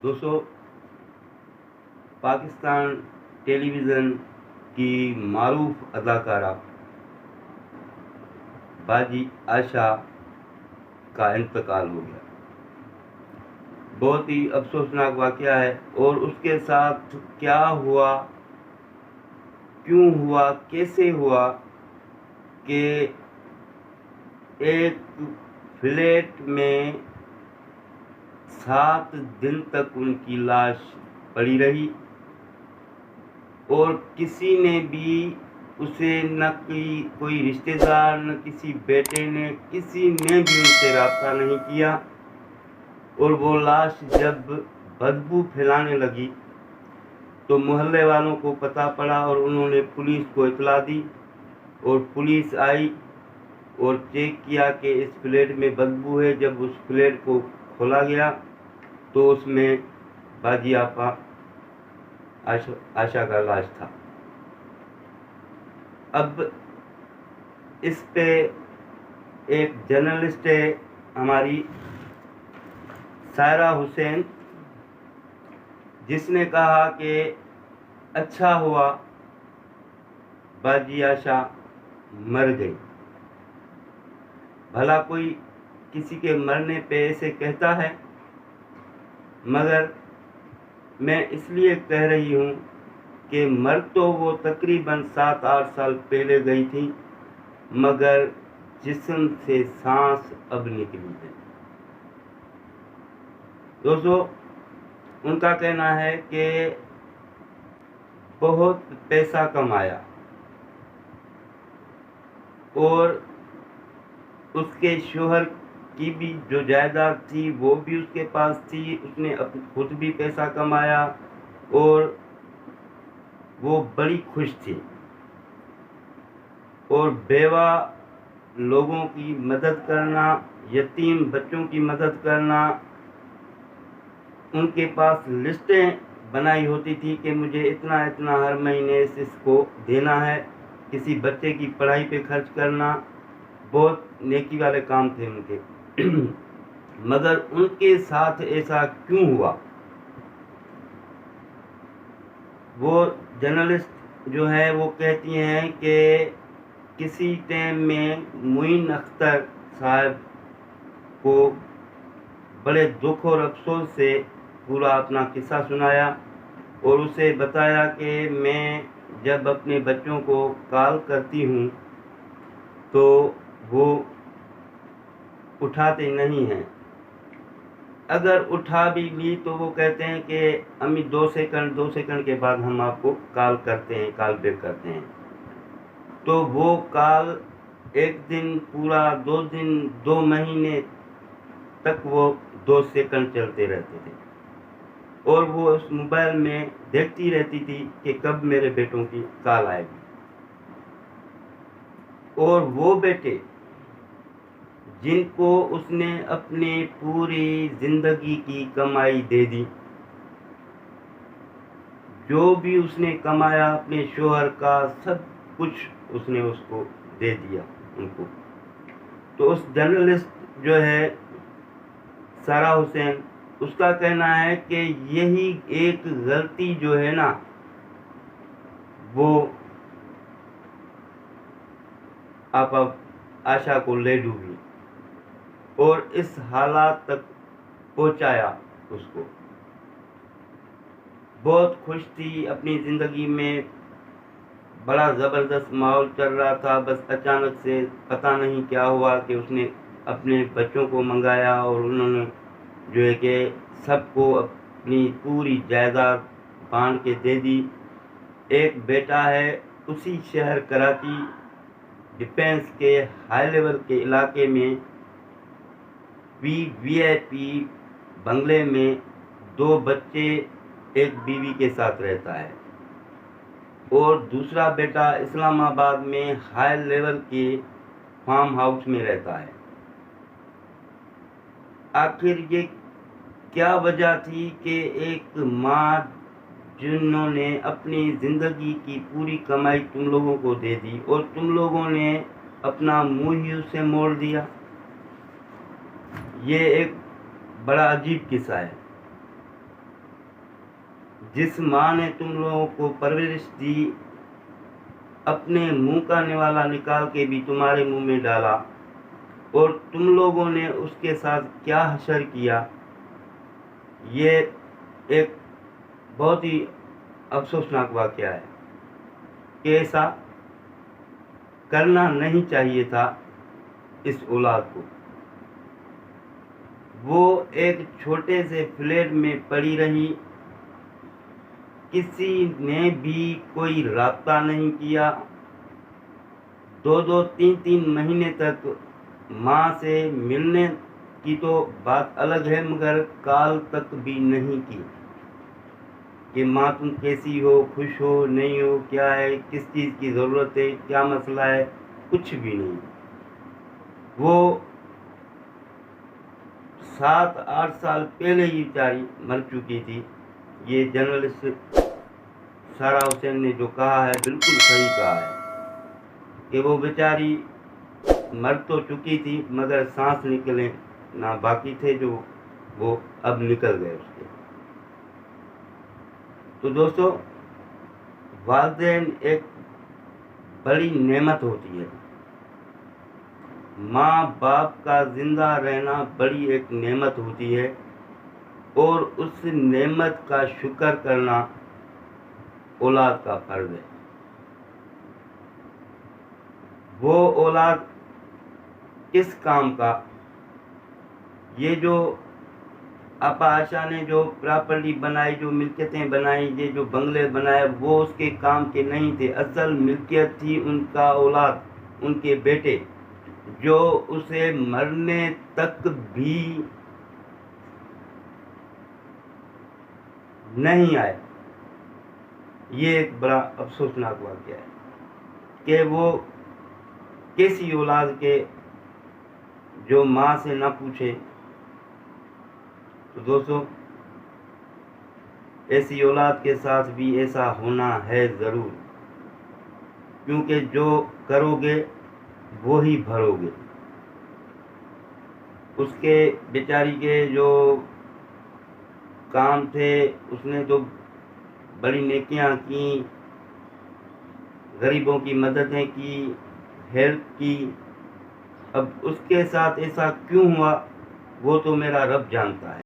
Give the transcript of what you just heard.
دوستو، پاکستان ٹیلی ویژن کی معروف اداکارہ باجی عائشہ کا انتقال ہو گیا۔ بہت ہی افسوسناک واقعہ ہے، اور اس کے ساتھ کیا ہوا، کیوں ہوا، کیسے ہوا کہ ایک فلیٹ میں 7 دن تک ان کی لاش پڑی رہی، اور کسی نے بھی اسے، نہ کوئی رشتہ دار، نہ کسی بیٹے نے، کسی نے بھی ان سے رابطہ نہیں کیا۔ اور وہ لاش جب بدبو پھیلانے لگی تو محلے والوں کو پتہ پڑا، اور انہوں نے پولیس کو اطلاع دی، اور پولیس آئی اور چیک کیا کہ اس فلیٹ میں بدبو ہے۔ جب اس فلیٹ کو کھولا گیا تو اس میں باجی آپا عائشہ کا لاش تھا۔ اب اس پہ ایک جرنلسٹ ہے ہماری سائرہ حسین، جس نے کہا کہ اچھا ہوا باجی عائشہ مر گئی۔ بھلا کوئی کسی کے مرنے پہ ایسے کہتا ہے؟ مگر میں اس لیے کہہ رہی ہوں کہ مر تو وہ تقریباً 7-8 سال پہلے گئی تھی، مگر جسم سے سانس اب نکلی ہے۔ دوستو، ان کا کہنا ہے کہ بہت پیسہ کمایا، اور اس کے شوہر کی بھی جو جائیداد تھی وہ بھی اس کے پاس تھی، اس نے خود بھی پیسہ کمایا، اور وہ بڑی خوش تھی، اور بیوہ لوگوں کی مدد کرنا، یتیم بچوں کی مدد کرنا، ان کے پاس لسٹیں بنائی ہوتی تھی کہ مجھے اتنا اتنا ہر مہینے اس کو دینا ہے، کسی بچے کی پڑھائی پہ خرچ کرنا، بہت نیکی والے کام تھے ان کے۔ مگر ان کے ساتھ ایسا کیوں ہوا؟ وہ جرنلسٹ جو ہے وہ کہتی ہیں کہ کسی ٹائم میں معین اختر صاحب کو بڑے دکھ اور افسوس سے پورا اپنا قصہ سنایا، اور اسے بتایا کہ میں جب اپنے بچوں کو کال کرتی ہوں تو وہ اٹھاتے نہیں ہیں، اگر اٹھا بھی لی تو وہ کہتے ہیں کہ امی 2 سیکنڈ کے بعد ہم آپ کو کال کرتے ہیں، کال بیک کرتے ہیں۔ تو وہ کال ایک دن پورا، 2 دن، 2 مہینے تک وہ 2 سیکنڈ چلتے رہتے تھے، اور وہ اس موبائل میں دیکھتی رہتی تھی کہ کب میرے بیٹوں کی کال آئے گی۔ اور وہ بیٹے جن کو اس نے اپنی پوری زندگی کی کمائی دے دی، جو بھی اس نے کمایا اپنے شوہر کا سب کچھ اس نے اس کو دے دیا ان کو۔ تو اس جرنلسٹ جو ہے سائرہ حسین، اس کا کہنا ہے کہ یہی ایک غلطی جو ہے نا، وہ آپا عائشہ کو لے ڈوبی اور اس حالات تک پہنچایا اس کو۔ بہت خوش تھی اپنی زندگی میں، بڑا زبردست ماحول چل رہا تھا، بس اچانک سے پتہ نہیں کیا ہوا کہ اس نے اپنے بچوں کو منگایا، اور انہوں نے جو ہے کہ سب کو اپنی پوری جائیداد بانٹ کے دے دی۔ ایک بیٹا ہے اسی شہر کراچی ڈیفینس کے ہائی لیول کے علاقے میں وی آئی پی بنگلے میں 2 بچے ایک بیوی کے ساتھ رہتا ہے، اور دوسرا بیٹا اسلام آباد میں ہائی لیول کے فارم ہاؤس میں رہتا ہے۔ آخر یہ کیا وجہ تھی کہ ایک ماں جنہوں نے اپنی زندگی کی پوری کمائی تم لوگوں کو دے دی، اور تم لوگوں نے اپنا منہ ہی اسے موڑ دیا؟ یہ ایک بڑا عجیب قصہ ہے۔ جس ماں نے تم لوگوں کو پرورش دی اپنے منہ کا نوالا نکال کے بھی تمہارے منہ میں ڈالا، اور تم لوگوں نے اس کے ساتھ کیا حشر کیا، یہ ایک بہت ہی افسوسناک واقعہ ہے کہ ایسا کرنا نہیں چاہیے تھا اس اولاد کو۔ وہ ایک چھوٹے سے فلیٹ میں پڑی رہی، کسی نے بھی کوئی رابطہ نہیں کیا، 2-3 مہینے تک ماں سے ملنے کی تو بات الگ ہے، مگر کال تک بھی نہیں کی کہ ماں تم کیسی ہو، خوش ہو نہیں ہو، کیا ہے، کس چیز کی ضرورت ہے، کیا مسئلہ ہے، کچھ بھی نہیں۔ وہ 7-8 سال پہلے ہی بیچاری مر چکی تھی۔ یہ جرنلسٹ سارا حسین نے جو کہا ہے بالکل صحیح کہا ہے کہ وہ بیچاری مر تو چکی تھی مگر سانس نکلے نہ باقی تھے، جو وہ اب نکل گئے اس کے۔ تو دوستو، والدین ایک بڑی نعمت ہوتی ہے، ماں باپ کا زندہ رہنا بڑی ایک نعمت ہوتی ہے، اور اس نعمت کا شکر کرنا اولاد کا فرض ہے۔ وہ اولاد کس کام کا؟ یہ جو آپا عائشہ نے جو پراپرٹی بنائی، جو ملکیتیں بنائی، یہ جو بنگلے بنائے، وہ اس کے کام کے نہیں تھے۔ اصل ملکیت تھی ان کا اولاد، ان کے بیٹے، جو اسے مرنے تک بھی نہیں آئے۔ یہ ایک بڑا افسوسناک واقعہ ہے کہ وہ کیسی اولاد کے جو ماں سے نہ پوچھے۔ تو دوستو، ایسی اولاد کے ساتھ بھی ایسا ہونا ہے ضرور، کیونکہ جو کرو گے وہی بھرو گے۔ اس کے بیچاری کے جو کام تھے، اس نے تو بڑی نیکیاں کی، غریبوں کی مددیں کی، ہیلپ کی۔ اب اس کے ساتھ ایسا کیوں ہوا وہ تو میرا رب جانتا ہے۔